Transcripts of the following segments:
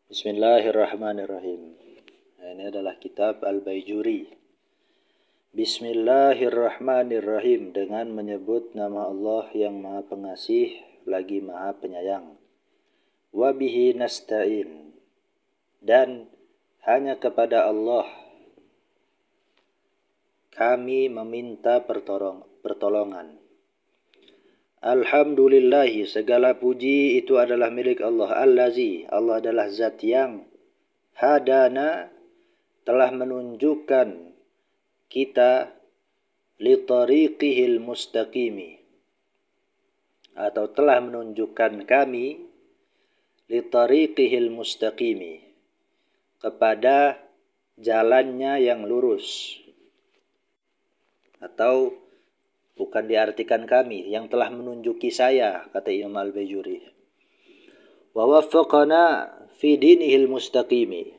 Bismillahirrahmanirrahim. Ini adalah kitab Al-Baijuri. Bismillahirrahmanirrahim, dengan menyebut nama Allah yang Maha Pengasih lagi Maha Penyayang. Wa bihi nasta'in, dan hanya kepada Allah kami meminta pertolongan. Alhamdulillahi, segala puji itu adalah milik Allah. Allazi, Allah adalah zat yang hadana, telah menunjukkan kita li tariqihil mustaqimi, atau telah menunjukkan kami li tariqihil mustaqimi, kepada jalannya yang lurus. Atau bukan diartikan kami, yang telah menunjuki saya, kata Imam Al-Baijuri. Wa waffaqana fi dinihil mustaqimi,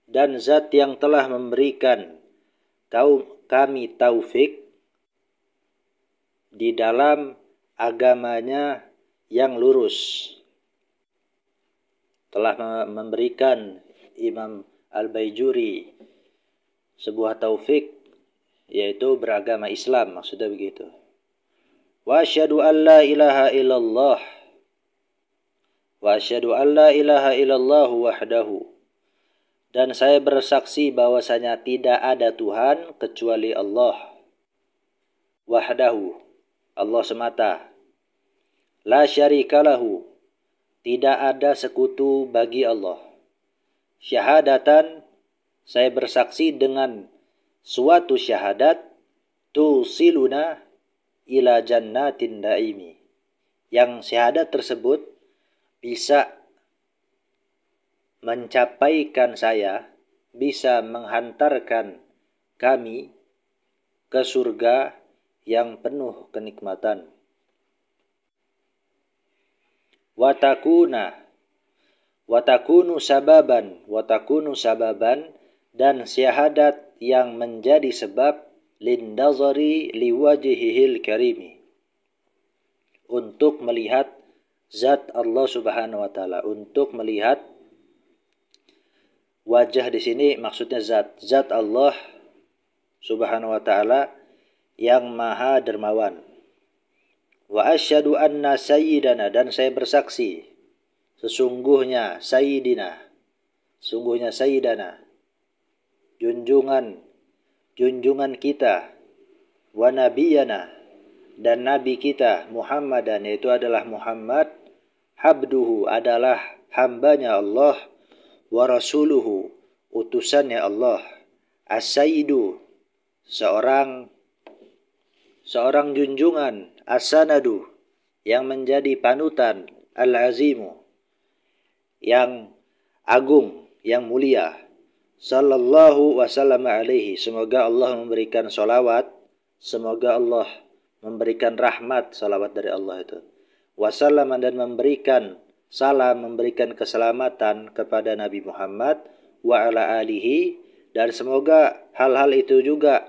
dan zat yang telah memberikan kami taufik di dalam agamanya yang lurus. Telah memberikan Imam Al-Baijuri sebuah taufik, yaitu beragama Islam, maksudnya begitu. Wa asyhadu an la ilaha illallah, wa asyhadu an la ilaha illallah wahdahu, dan saya bersaksi bahwasanya tidak ada Tuhan kecuali Allah. Wahdahu, Allah semata. La syarikalahu, tidak ada sekutu bagi Allah. Syahadatan, saya bersaksi dengan suatu syahadat, tusiluna ila jannatin daimi, yang syahadat tersebut bisa mencapaikan saya, bisa menghantarkan kami ke surga yang penuh kenikmatan. Watakunu sababan, dan syahadat yang menjadi sebab lindazari liwajhihil karimi, untuk melihat zat Allah Subhanahu wa taala, untuk melihat wajah di sini maksudnya zat Allah Subhanahu wa taala yang Maha Dermawan. Wa asyhadu anna sayyidana, dan saya bersaksi sesungguhnya sayyidina, sungguhnya sayyidana, junjungan kita, wa nabiyana, dan nabi kita, Muhammadan, yaitu adalah Muhammad, habduhu, adalah hambanya Allah, wa rasuluhu, utusannya Allah, as-sayyidu, seorang junjungan, as-sanadu, yang menjadi panutan, al-azimu, yang agung, yang mulia. Sallallahu wasallam alaihi, semoga Allah memberikan salawat, semoga Allah memberikan rahmat, salawat dari Allah itu. Wasallam, dan memberikan salam, memberikan keselamatan kepada Nabi Muhammad, wa ala alihi, dan semoga hal-hal itu juga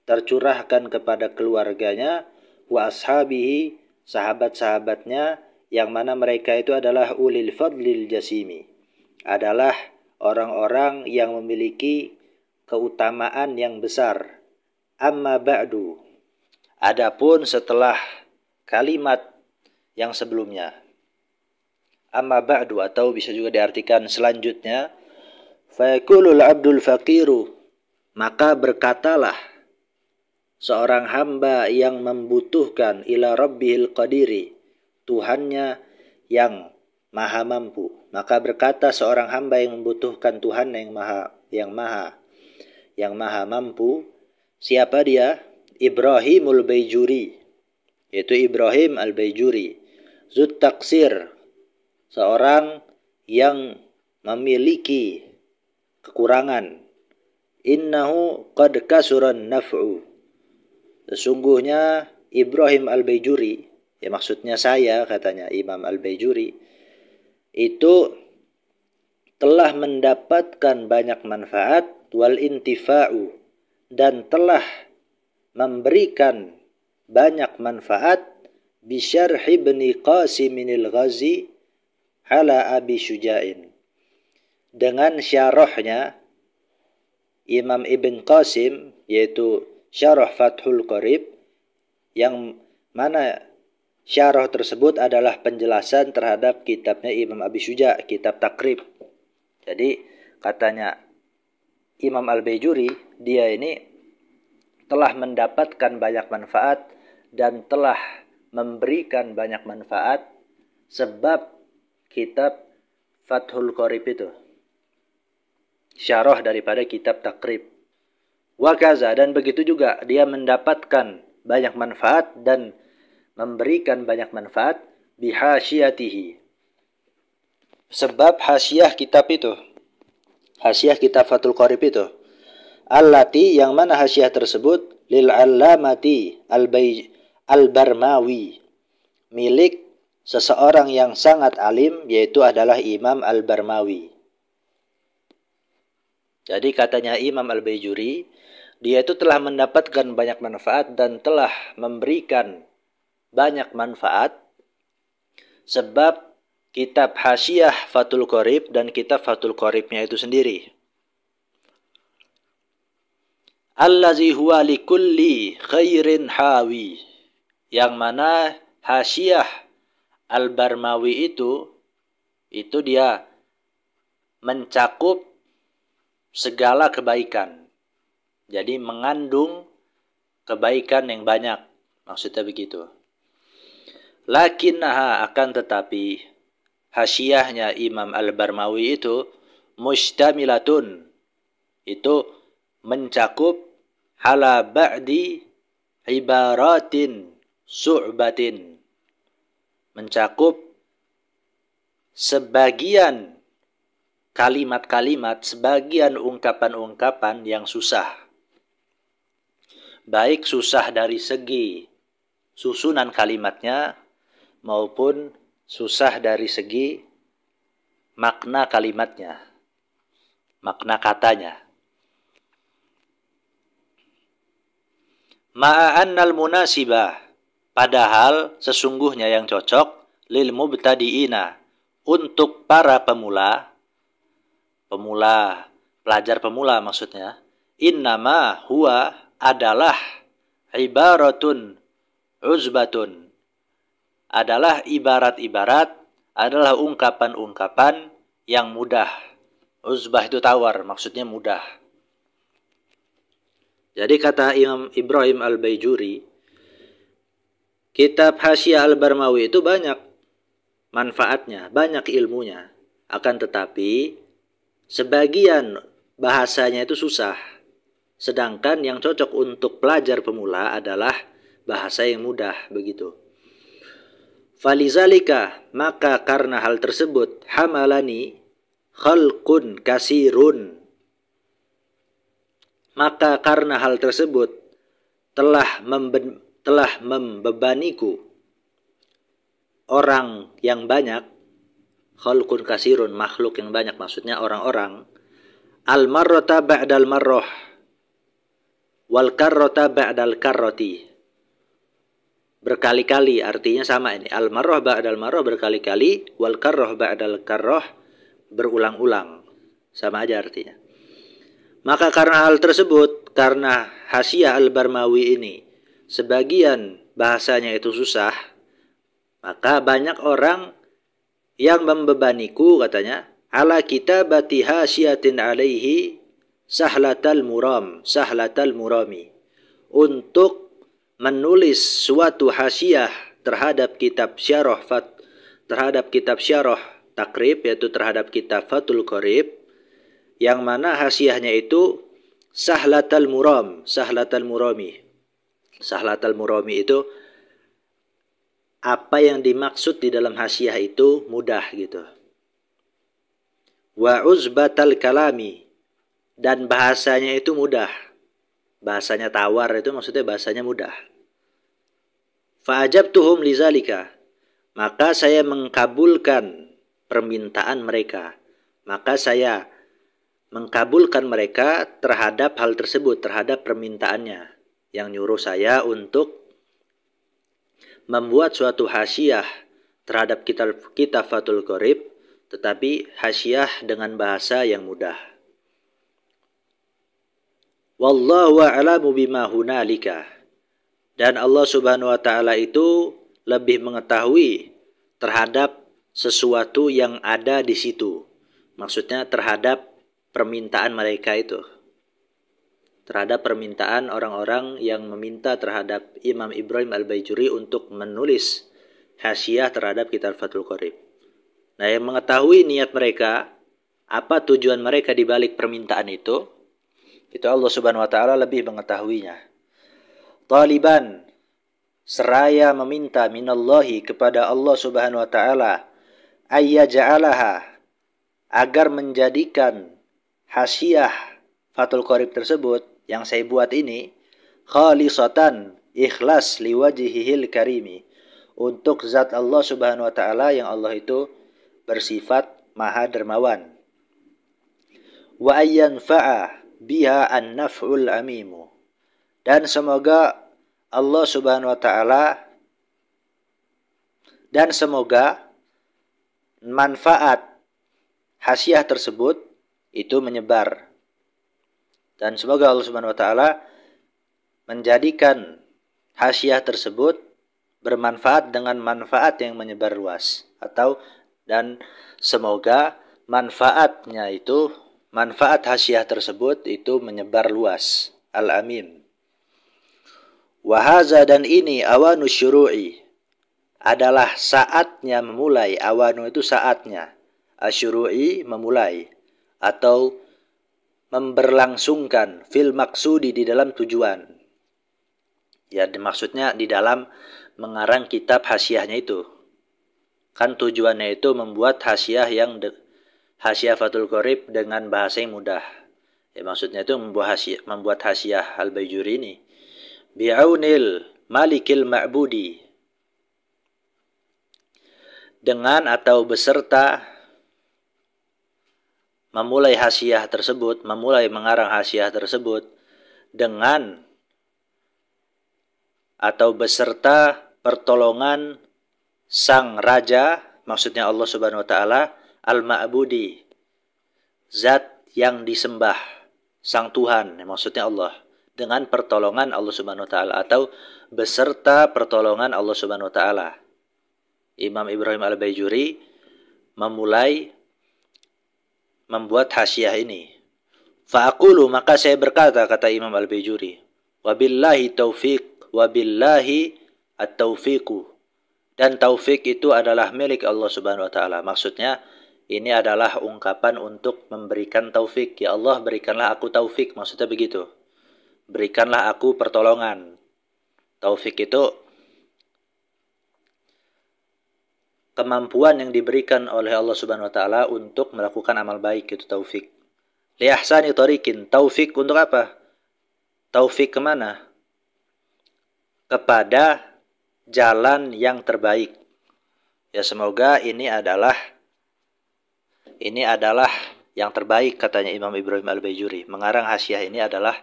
tercurahkan kepada keluarganya, wa ashabihi, sahabat-sahabatnya, yang mana mereka itu adalah ulil fadlil jasimi, adalah orang-orang yang memiliki keutamaan yang besar. Amma ba'du, adapun setelah kalimat yang sebelumnya. Amma ba'du, atau bisa juga diartikan selanjutnya. Fayaqulul abdul faqiru, maka berkatalah seorang hamba yang membutuhkan, ila rabbihil qadiri, Tuhannya yang Maha mampu. Maka berkata seorang hamba yang membutuhkan Tuhan yang maha mampu. Siapa dia? Ibrahimul Baijuri, yaitu Ibrahim Al-Baijuri. Zut taksir, seorang yang memiliki kekurangan. Innahu qad kasuran naf'u, sesungguhnya Ibrahim Al-Baijuri, ya maksudnya saya, katanya Imam Al-Baijuri, itu telah mendapatkan banyak manfaat, wal intifa'u, dan telah memberikan banyak manfaat, bisyarh ibni Qasiminil Ghazi ala Abi Syuja'in, dengan syarahnya Imam Ibn Qasim, yaitu Syarah Fathul Qorib, yang mana syarah tersebut adalah penjelasan terhadap kitabnya Imam Abi Syuja, kitab Takrib. Jadi katanya Imam Al-Baijuri, dia ini telah mendapatkan banyak manfaat dan telah memberikan banyak manfaat sebab kitab Fathul Qorib itu, syarah daripada kitab Takrib. Wakaza, dan begitu juga dia mendapatkan banyak manfaat dan memberikan banyak manfaat bihasyiyatihi, sebab hasyiah kitab itu, hasyiah kitab Fathul Qorib itu, allati, yang mana hasyiah tersebut lil allamati al-Barmawi, milik seseorang yang sangat alim, yaitu adalah Imam Al-Barmawi. Jadi katanya Imam Al-Baijuri, dia itu telah mendapatkan banyak manfaat dan telah memberikan banyak manfaat sebab kitab hasyiah Fathul Qorib dan kitab Fathul Qoribnya itu sendiri. Allazi huwa likulli khairin hawi, yang mana hasyiah Al-Barmawi itu dia mencakup segala kebaikan. Jadi mengandung kebaikan yang banyak. Maksudnya begitu. Lakinnaha, akan tetapi hasyiahnya Imam Al-Barmawi itu mustamilatun, itu mencakup ala ba'di ibaratin su'batin, mencakup sebagian kalimat-kalimat, sebagian ungkapan-ungkapan yang susah. Baik susah dari segi susunan kalimatnya maupun susah dari segi makna kalimatnya, makna katanya. Ma'annal munasibah, padahal sesungguhnya yang cocok lil mubtadi'ina, untuk para pemula, pelajar pemula maksudnya, innama huwa, adalah ibaratun uzbatun, adalah ibarat-ibarat, adalah ungkapan-ungkapan yang mudah. Uzbah itu tawar, maksudnya mudah. Jadi kata Imam Ibrahim Al-Baijuri, kitab Hasyiah Al-Barmawi itu banyak manfaatnya, banyak ilmunya. Akan tetapi sebagian bahasanya itu susah. Sedangkan yang cocok untuk pelajar pemula adalah bahasa yang mudah, begitu. Falizalika, maka karena hal tersebut, hamalani khalqun kasirun, maka karena hal tersebut telah membebaniku orang yang banyak. Khalqun kasirun, makhluk yang banyak, maksudnya orang-orang. Al-marrata ba'dal marrah wal karrata ba'dal karrati, berkali-kali, artinya sama ini. Al-marrah ba'dal marrah, berkali-kali, wal karrah ba'dal karrah, berulang-ulang. Sama aja artinya. Maka karena hal tersebut, karena Hasyiah Al-Barmawi ini sebagian bahasanya itu susah, maka banyak orang yang membebaniku, katanya, ala kitabati hasyiatin alaihi sahlatal murami, untuk menulis suatu hasyiah terhadap kitab syarah Takrib, yaitu terhadap kitab Fathul Qorib, yang mana hasyiahnya itu sahlatal murami. Sahlatal murami itu apa yang dimaksud di dalam hasyiah itu mudah gitu. Wa uzbatal kalami, dan bahasanya itu mudah. Bahasanya tawar itu maksudnya bahasanya mudah. Fa'ajabtuhum lizalika, maka saya mengkabulkan permintaan mereka. Maka saya mengkabulkan mereka terhadap hal tersebut, terhadap permintaannya yang nyuruh saya untuk membuat suatu hasyiah terhadap kitab Fathul Qorib, tetapi hasyiah dengan bahasa yang mudah. Wallahu a'lamu bima hunalika. Dan Allah Subhanahu wa taala itu lebih mengetahui terhadap sesuatu yang ada di situ. Maksudnya terhadap permintaan mereka itu. Terhadap permintaan orang-orang yang meminta terhadap Imam Ibrahim Al-Baijuri untuk menulis hasyiah terhadap kitab Fathul Qorib. Nah, yang mengetahui niat mereka, apa tujuan mereka di balik permintaan itu Allah Subhanahu wa taala lebih mengetahuinya. Taliban, seraya meminta minallahi kepada Allah Subhanahu wa taala ayyaja'alaha, agar menjadikan hasyiah Fathul Qorib tersebut yang saya buat ini khalisatan, ikhlas liwajhihil karimi, untuk zat Allah Subhanahu wa taala yang Allah itu bersifat maha dermawan. Wa ayyanfa'a biha an-naf'ul amimu, dan semoga Allah Subhanahu wa taala dan semoga manfaat hasyiah tersebut itu menyebar. Dan semoga Allah Subhanahu wa taala menjadikan hasyiah tersebut bermanfaat dengan manfaat yang menyebar luas, dan semoga manfaat hasyiah tersebut itu menyebar luas. Al-Amin. Wahaza, dan ini awanu syuru'i, adalah saatnya memulai. Awanu itu saatnya, asyuru'i memulai atau memberlangsungkan, fil maksudi di dalam tujuan. Ya, maksudnya di dalam mengarang kitab hasyiahnya itu. Kan tujuannya itu membuat hasyiah hasyiah Fathul Qorib dengan bahasa yang mudah. Ya, maksudnya itu membuat hasyiah Al-Baijuri ini bi'aunil malikil ma'budi, dengan atau beserta memulai mengarang hasyiah tersebut dengan atau beserta pertolongan sang raja, maksudnya Allah Subhanahu wa taala, al-ma'budi, zat yang disembah, sang Tuhan, maksudnya Allah, dengan pertolongan Allah Subhanahu wa taala atau beserta pertolongan Allah Subhanahu wa taala. Imam Ibrahim Al-Baijuri membuat hasyiah ini. Fa'aqulu, maka saya berkata, kata Imam Al-Baijuri, wabillahi taufiq, wabillahi at-taufiqu, dan taufik itu adalah milik Allah Subhanahu wa taala. Maksudnya ini adalah ungkapan untuk memberikan taufik. Ya Allah, berikanlah aku taufik, maksudnya begitu. Berikanlah aku pertolongan. Taufik itu kemampuan yang diberikan oleh Allah Subhanahu wa taala untuk melakukan amal baik, itu taufik. Li ahsani tariqin, taufik untuk apa? Taufik kemana? Kepada jalan yang terbaik. Ya, semoga ini adalah yang terbaik, katanya Imam Ibrahim Al-Baijuri. Mengarang hasyiah ini adalah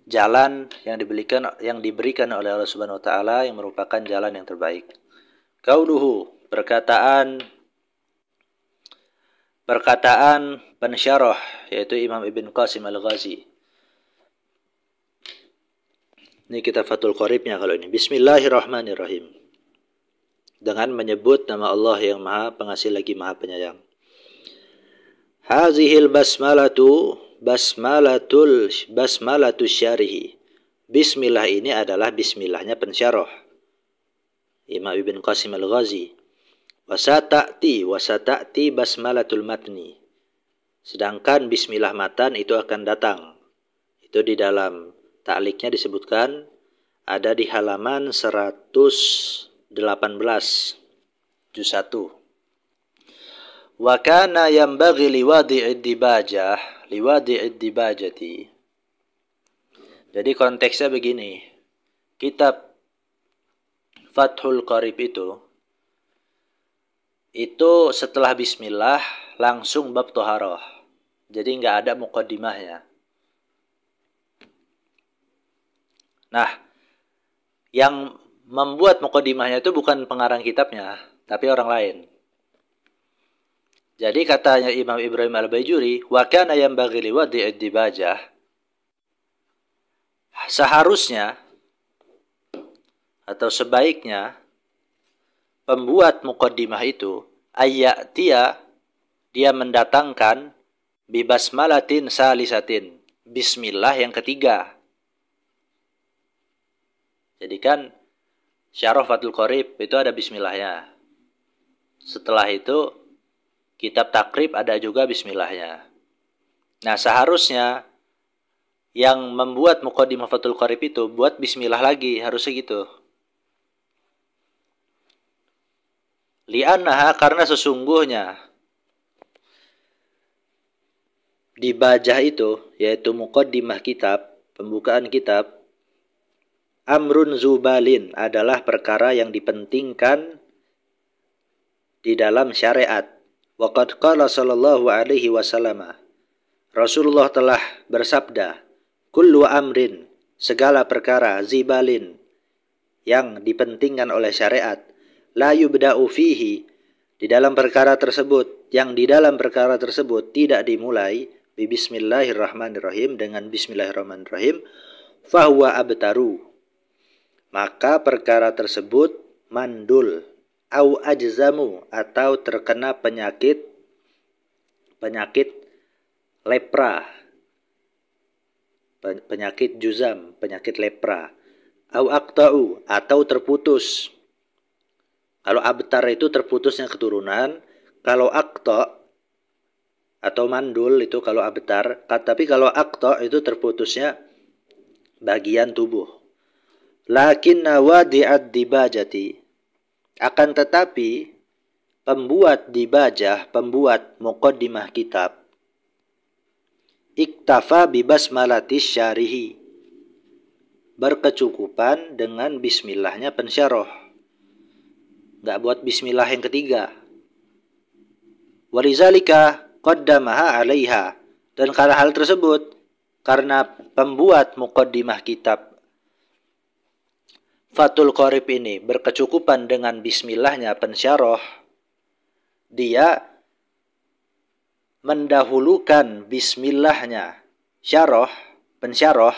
jalan yang diberikan oleh Allah Subhanahu wa taala yang merupakan jalan yang terbaik. Qauluhu, perkataan pensyarah, yaitu Imam Ibn Qasim Al-Ghazi. Ini kitab Fathul Qoribnya kalau ini. Bismillahirrahmanirrahim. Dengan menyebut nama Allah yang Maha Pengasih lagi Maha Penyayang. Hazihil basmalatu syarihi. Bismillah ini adalah bismillahnya pensyarah, Imam Ibn Qasim Al-Ghazi. Wasata'ti basmalatul matni. Sedangkan bismillah matan itu akan datang. Itu di dalam ta'liknya disebutkan, ada di halaman 118 juz 1. Wa kana yanbaghi liwadi'id dibajati. Jadi konteksnya begini. Kitab Fathul Qorib itu setelah bismillah langsung bab toharoh. Jadi nggak ada muqaddimahnya. Nah, yang membuat muqaddimahnya itu bukan pengarang kitabnya, tapi orang lain. Jadi katanya Imam Ibrahim Al-Baijuri, wa kana yanbaghi li wadi'id dibajah, seharusnya atau sebaiknya pembuat muqaddimah itu dia mendatangkan bibasmalatin salisatin, bismillah yang ketiga. Jadi kan Syarah Fathul Qorib itu ada bismillahnya. Setelah itu kitab takrib ada juga bismillahnya. Nah, seharusnya yang membuat muqaddimah Fathul Qorib itu buat bismillah lagi, harusnya gitu. Li'annaha, karena sesungguhnya dibajah itu, yaitu muqaddimah kitab, pembukaan kitab, amrun zubalin, adalah perkara yang dipentingkan di dalam syariat. Waqad qala sallallahu alaihi wasallam, Rasulullah telah bersabda, kullu amrin, segala perkara, zibalin, yang dipentingkan oleh syariat, la yubda'u fihi, di dalam perkara tersebut, yang di dalam perkara tersebut tidak dimulai bi bismillahirrahmanirrahim, dengan bismillahirrahmanirrahim, fahuwa abtaru, maka perkara tersebut mandul, au ajzamu, atau terkena penyakit lepra, penyakit juzam, penyakit lepra, au aqta'u, atau terputus. Kalau abtar itu terputusnya keturunan, kalau aqta' atau mandul itu kalau abtar, tapi kalau aqta' itu terputusnya bagian tubuh. Lakinna wadi'ad dibajati, akan tetapi pembuat dibajah, pembuat muqaddimah kitab, iktafa bibasmalatis syarihi, berkecukupan dengan bismillahnya pensyarah, nggak buat bismillah yang ketiga. Walizalika qaddamaha alaiha, dan karena hal tersebut, karena pembuat muqaddimah kitab Fathul Qorib ini berkecukupan dengan bismillahnya pensyarah, dia mendahulukan bismillahnya pensyarah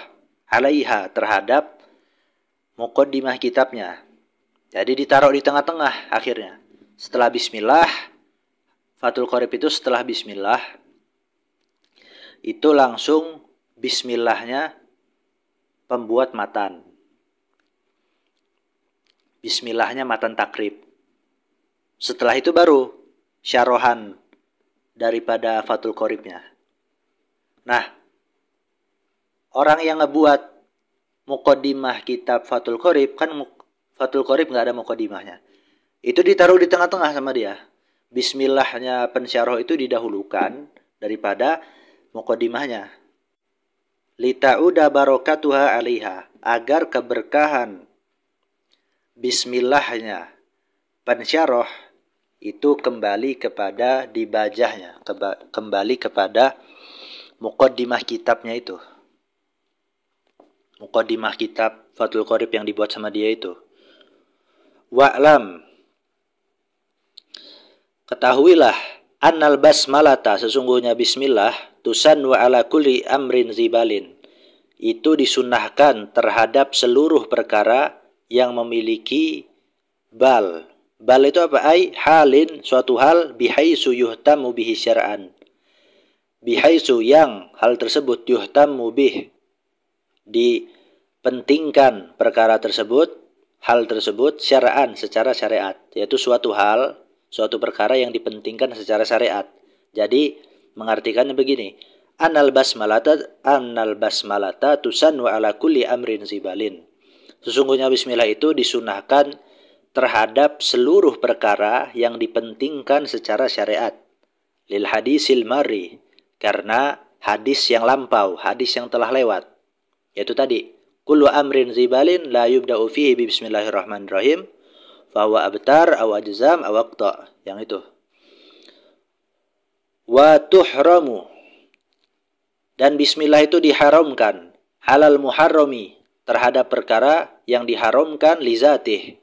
alaiha, terhadap muqaddimah kitabnya. Jadi ditaruh di tengah-tengah akhirnya. Setelah bismillah, Fathul Qorib itu setelah bismillah, itu langsung bismillahnya pembuat matan. Bismillahnya matan takrib. Setelah itu baru syarahan daripada Fathul Qoribnya. Nah, orang yang ngebuat muqaddimah kitab Fathul Qorib, kan Fathul Qorib nggak ada muqaddimahnya, itu ditaruh di tengah-tengah sama dia. Bismillahnya pensyarah itu didahulukan daripada muqaddimahnya. Lita'uda barakatuha 'alaiha, agar keberkahan bismillahnya pensyarah itu kembali kepada dibajahnya, kembali kepada muqaddimah kitabnya itu. Muqaddimah kitab Fathul Qorib yang dibuat sama dia itu. Wa'lam, ketahuilah, annal basmalata, sesungguhnya bismillah, tusannu ala kulli amrin zibalin, itu disunnahkan terhadap seluruh perkara yang memiliki bal. Bal itu apa? Ai halin, suatu hal, bihaisu yuhtamu bihi syar'an, bihaisu, yang hal tersebut, yuhtamu bih, dipentingkan perkara tersebut, hal tersebut, syar'an, secara syariat, yaitu suatu hal, suatu perkara yang dipentingkan secara syariat. Jadi mengartikannya begini, annal basmalata tusannu ala kulli amrin zibalin, sesungguhnya bismillah itu disunahkan terhadap seluruh perkara yang dipentingkan secara syariat. Lil hadisil mari, karena hadis yang lampau, hadis yang telah lewat, yaitu tadi, kullu amrin zibalin la yubda'u fihi bismillahirrahmanirrahim fahuwa abtar aw ajzam aw aqta, yang itu. Wa tuhramu, dan bismillah itu diharamkan, halal muharrami, terhadap perkara yang diharamkan, lizatihi,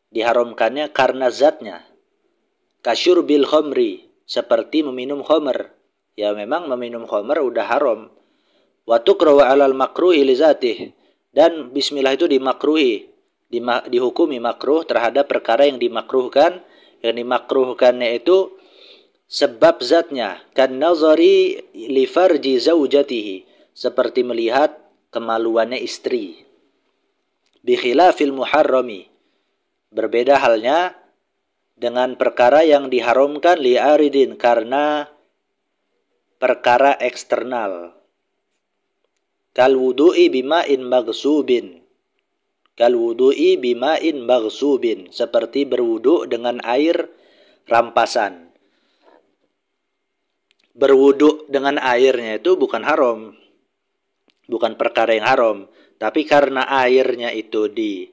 diharamkannya karena zatnya, kasyurbil khamri, seperti meminum khamr. Ya memang meminum khamr udah haram. Wa tukrahu 'alal makruhi li zatih, dan bismillah itu dimakruhi, dihukumi makruh terhadap perkara yang dimakruhkan. Yang dimakruhkannya itu sebab zatnya, kan nazari li farji zaujatihi, seperti melihat kemaluannya istri. Bi khilafil muharrami, berbeda halnya dengan perkara yang diharamkan li aridin, karena perkara eksternal. Kal wudu'i bima'in maghsubin, kal wudu'i bima'in maghsubin, seperti berwudu dengan air rampasan. Berwudu dengan airnya itu bukan haram, bukan perkara yang haram, tapi karena airnya itu diambil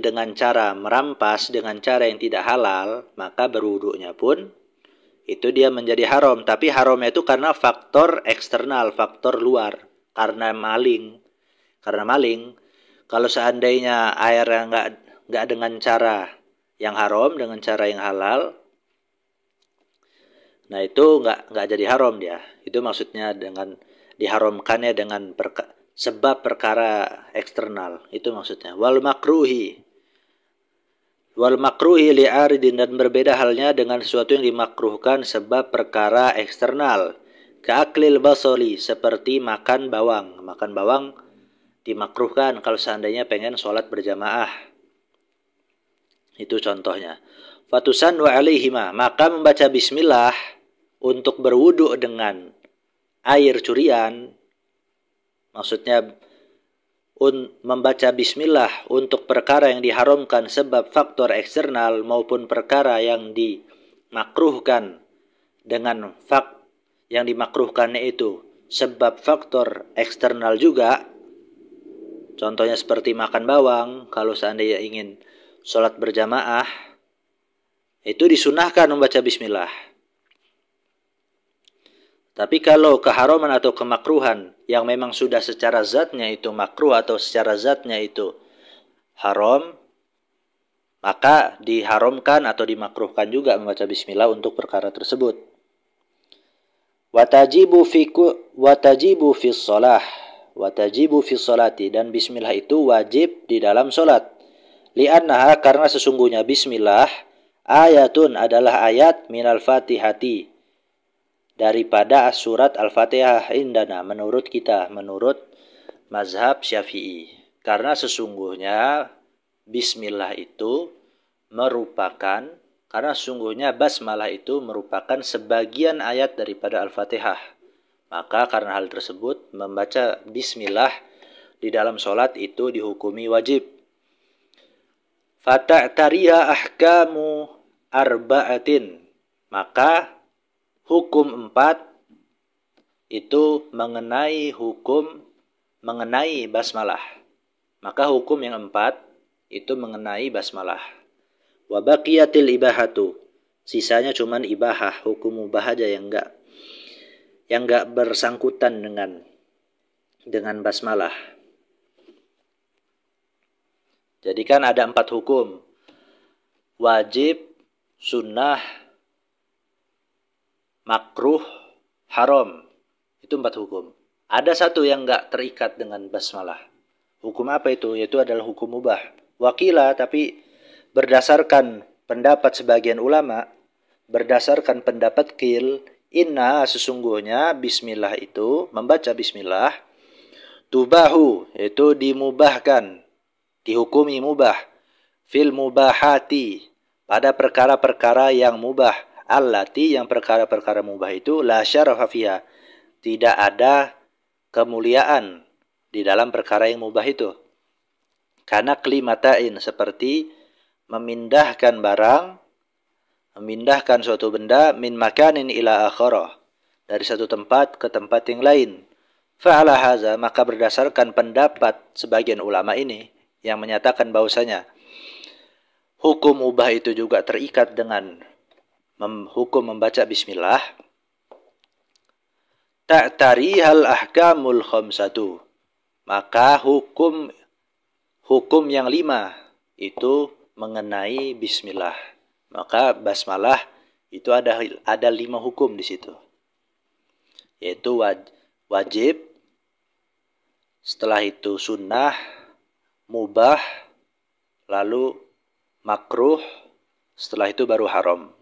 dengan cara merampas, dengan cara yang tidak halal, maka berwudunya pun itu dia menjadi haram. Tapi haramnya itu karena faktor eksternal, faktor luar, karena maling. Karena maling, kalau seandainya airnya nggak dengan cara yang haram, dengan cara yang halal, nah itu nggak jadi haram dia. Itu maksudnya dengan diharamkannya dengan sebab perkara eksternal. Itu maksudnya. Wal makruhi li'aridin, dan berbeda halnya dengan sesuatu yang dimakruhkan sebab perkara eksternal. Ka'aklil basoli, seperti makan bawang. Makan bawang dimakruhkan kalau seandainya pengen sholat berjamaah. Itu contohnya. Fatusan wa alaihima, maka membaca bismillah untuk berwudu dengan air curian, maksudnya membaca bismillah untuk perkara yang diharamkan sebab faktor eksternal maupun perkara yang dimakruhkan dengan yang dimakruhkannya itu sebab faktor eksternal juga. Contohnya seperti makan bawang, kalau seandainya ingin sholat berjamaah, itu disunahkan membaca bismillah. Tapi kalau keharaman atau kemakruhan yang memang sudah secara zatnya itu makruh atau secara zatnya itu haram, maka diharamkan atau dimakruhkan juga membaca bismillah untuk perkara tersebut. Watajibu fi sholati, dan bismillah itu wajib di dalam sholat. Li'annaha, karena sesungguhnya bismillah ayatun, adalah ayat minal fatihati, daripada surat Al-Fatihah indana, menurut kita, menurut mazhab Syafi'i. Karena sesungguhnya bismillah itu merupakan, karena sesungguhnya basmalah itu merupakan sebagian ayat daripada Al-Fatihah. Maka karena hal tersebut, membaca bismillah di dalam sholat itu dihukumi wajib. Fata'tariha ahkamu arba'atin, maka hukum 4 itu mengenai basmalah. Maka hukum yang 4 itu mengenai basmalah. Wa baqiyatil ibahatu, sisanya cuman ibahah, hukum mubah aja yang enggak bersangkutan dengan basmalah. Jadi kan ada 4 hukum. Wajib, sunnah, makruh, haram. Itu 4 hukum. Ada satu yang enggak terikat dengan basmalah. Hukum apa itu? Yaitu adalah hukum mubah. Wakila, tapi berdasarkan pendapat sebagian ulama, berdasarkan pendapat qil, inna, sesungguhnya bismillah itu, membaca bismillah, tubahu, itu dimubahkan, dihukumi mubah, fil mubahati, pada perkara-perkara yang mubah, allati, yang perkara-perkara mubah itu, la syarafa fiha, tidak ada kemuliaan di dalam perkara yang mubah itu. Karena klimatain, seperti memindahkan barang, memindahkan suatu benda, min makanin ila akhirah, dari satu tempat ke tempat yang lain. Fa'ala haza, maka berdasarkan pendapat sebagian ulama ini, yang menyatakan bahwasanya hukum mubah itu juga terikat dengan hukum membaca bismillah, ta'tarihal ahkamul khamsatu, maka hukum yang 5 itu mengenai bismillah. Maka basmalah itu ada 5 hukum di situ. Yaitu wajib, setelah itu sunnah, mubah, lalu makruh, setelah itu baru haram.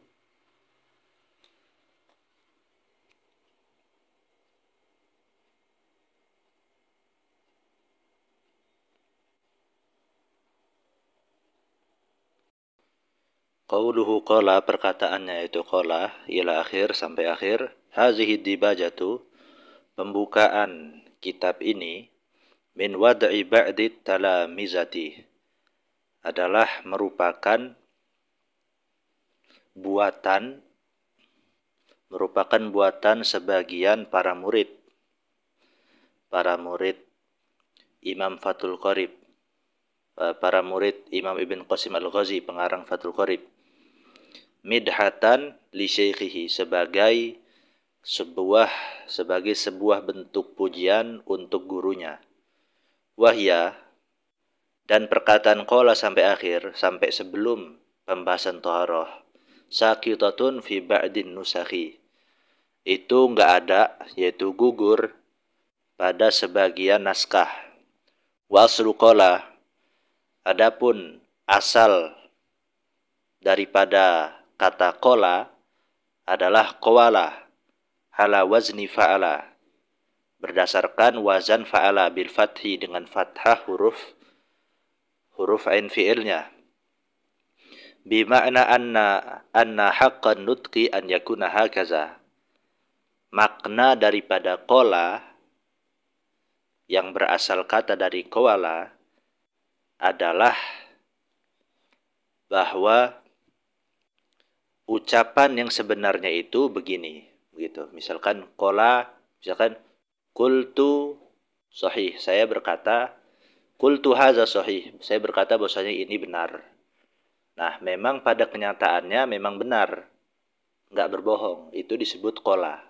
Qauluhu qala, perkataannya itu qala, ila akhir, sampai akhir. Hazihi dibajatu, pembukaan kitab ini, min wad'i ba'di talamizati, adalah merupakan buatan sebagian para murid Imam Fathul Qorib, para murid Imam Ibn Qasim Al-Ghazi, pengarang Fathul Qorib, midhatan li syaikhihi, sebagai sebuah bentuk pujian untuk gurunya. Wahya, dan perkataan qala sampai akhir, sampai sebelum pembahasan thaharah, saqitatun fi ba'din nusakhi, itu enggak ada, yaitu gugur pada sebagian naskah. Waslu qala, adapun asal daripada kata qala adalah qawala ala wazni fa'ala, berdasarkan wazan fa'ala bil fathi, dengan fathah huruf ain fi'ilnya. Bima'na anna haqqan nutqi an yakuna hakaza, makna daripada qala yang berasal kata dari qawala adalah bahwa ucapan yang sebenarnya itu begini, begitu. Misalkan qala, misalkan qultu sahih, saya berkata, qultu hadza sahih, saya berkata bahwasanya ini benar. Nah, memang pada kenyataannya memang benar, enggak berbohong, itu disebut qala.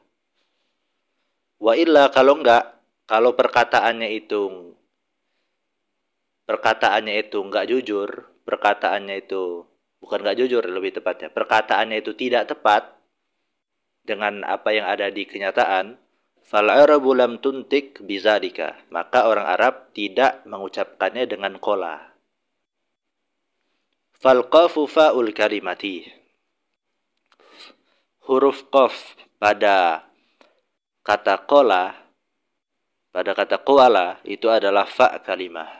Wa illa, kalau enggak, kalau perkataannya itu enggak jujur, perkataannya itu bukan enggak jujur, lebih tepatnya, perkataannya itu tidak tepat dengan apa yang ada di kenyataan, fal arabu lam tuntik bizalika, maka orang Arab tidak mengucapkannya dengan qala. Fal qafu fa'ul kalimati, huruf qaf pada kata qala, pada kata qawala itu adalah fa' kalimah.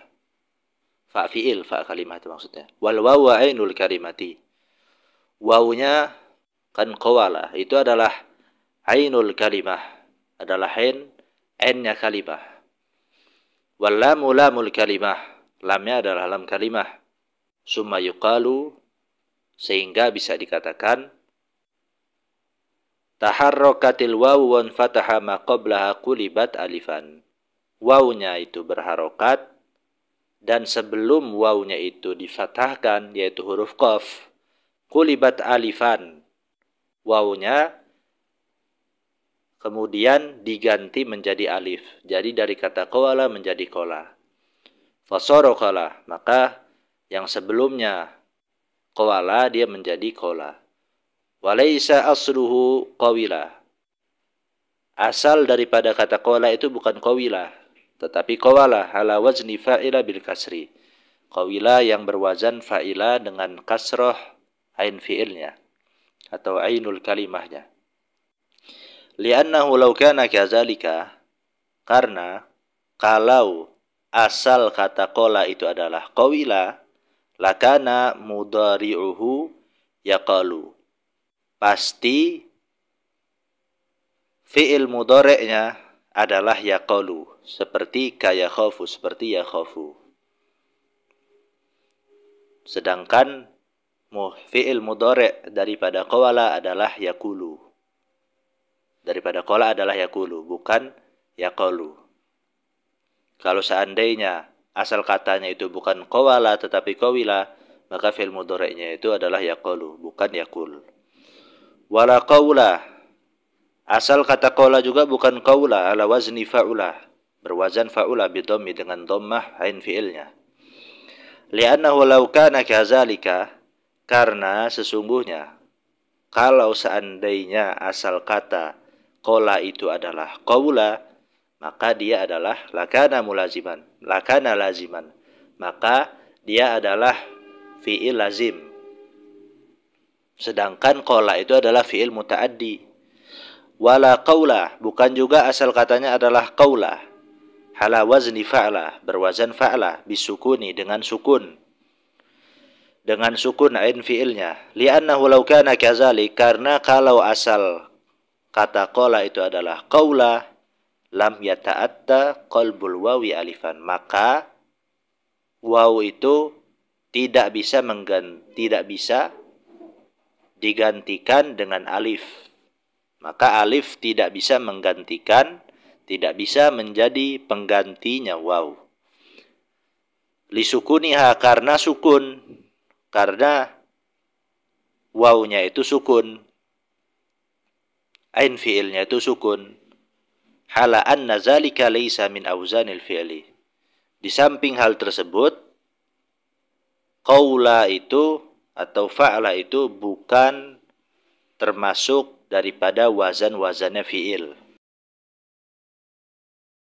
Fa' fi'il, fa' kalimah itu maksudnya. Wal wawu ainul kalimati, wawunya kan qawala, itu adalah ainul kalimah, adalah ainnya kalimah. Wal lamu lamul kalimah, lamnya adalah lam kalimah. Summa yuqalu, sehingga bisa dikatakan, taharrakatil wawu wan fataha ma qablaha qulibat alifan, wawunya itu berharokat dan sebelum wawunya itu difathahkan, yaitu huruf qaf, qulibat alifan, wawunya kemudian diganti menjadi alif. Jadi dari kata qawala menjadi qala. Fasara qala, maka yang sebelumnya qawala dia menjadi qala. Walaysa asluhu qawila, asal daripada kata qawala itu bukan qawila, tetapi qawala ala wazni fa'ila bil kasri, qawila yang berwazan fa'ila dengan kasrah ain fi'ilnya atau ainul kalimahnya. Li'annahu law kana kadzalika, karena kalau asal kata qala itu adalah qawila, lakana mudhari'uhu yaqalu, pasti fi'il mudhari'nya adalah yaqalu, seperti kayakhafu, seperti yakhafu. Sedangkan fi'il mudhari' daripada qawala adalah yaqulu. Daripada qala adalah yaqulu, bukan yaqalu. Kalau seandainya asal katanya itu bukan qawala tetapi qawila, maka fi'il mudhari'nya itu adalah yaqalu, bukan yaqul. Wala qawla, asal kata qawla juga bukan qawla ala wazni fa'ula, berwazan fa'ula bidhammi, dengan dhammah ain fi'ilnya. Li'annahu law kana kadzalika, Karena sesungguhnya kalau seandainya asal kata qala itu adalah qaula, maka dia adalah lakana mulaziman, lakana laziman. Maka dia adalah fi'il lazim. Sedangkan qala itu adalah fi'il muta'addi. Wala qaula, bukan juga asal katanya adalah qaula. Ala wazni fa'la, berwazan fa'la, bisukuni, dengan sukun. Dengan sukun ain fi'ilnya. Li'annahu law kana kazalik, karena kalau asal kata qala itu adalah qaula, lam yata'atta qalbul wawi alifan. Maka waw itu tidak bisa digantikan dengan alif. Maka alif tidak bisa menggantikan, tidak bisa menjadi penggantinya waw. Lisukuniha, karena sukun, karena wawnya itu sukun, ain fi'ilnya itu sukun. Hala anna zalika laysa min awzanil fi'li. Di samping hal tersebut, qaula itu atau fa'la itu bukan termasuk daripada wazan-wazannya fi'il.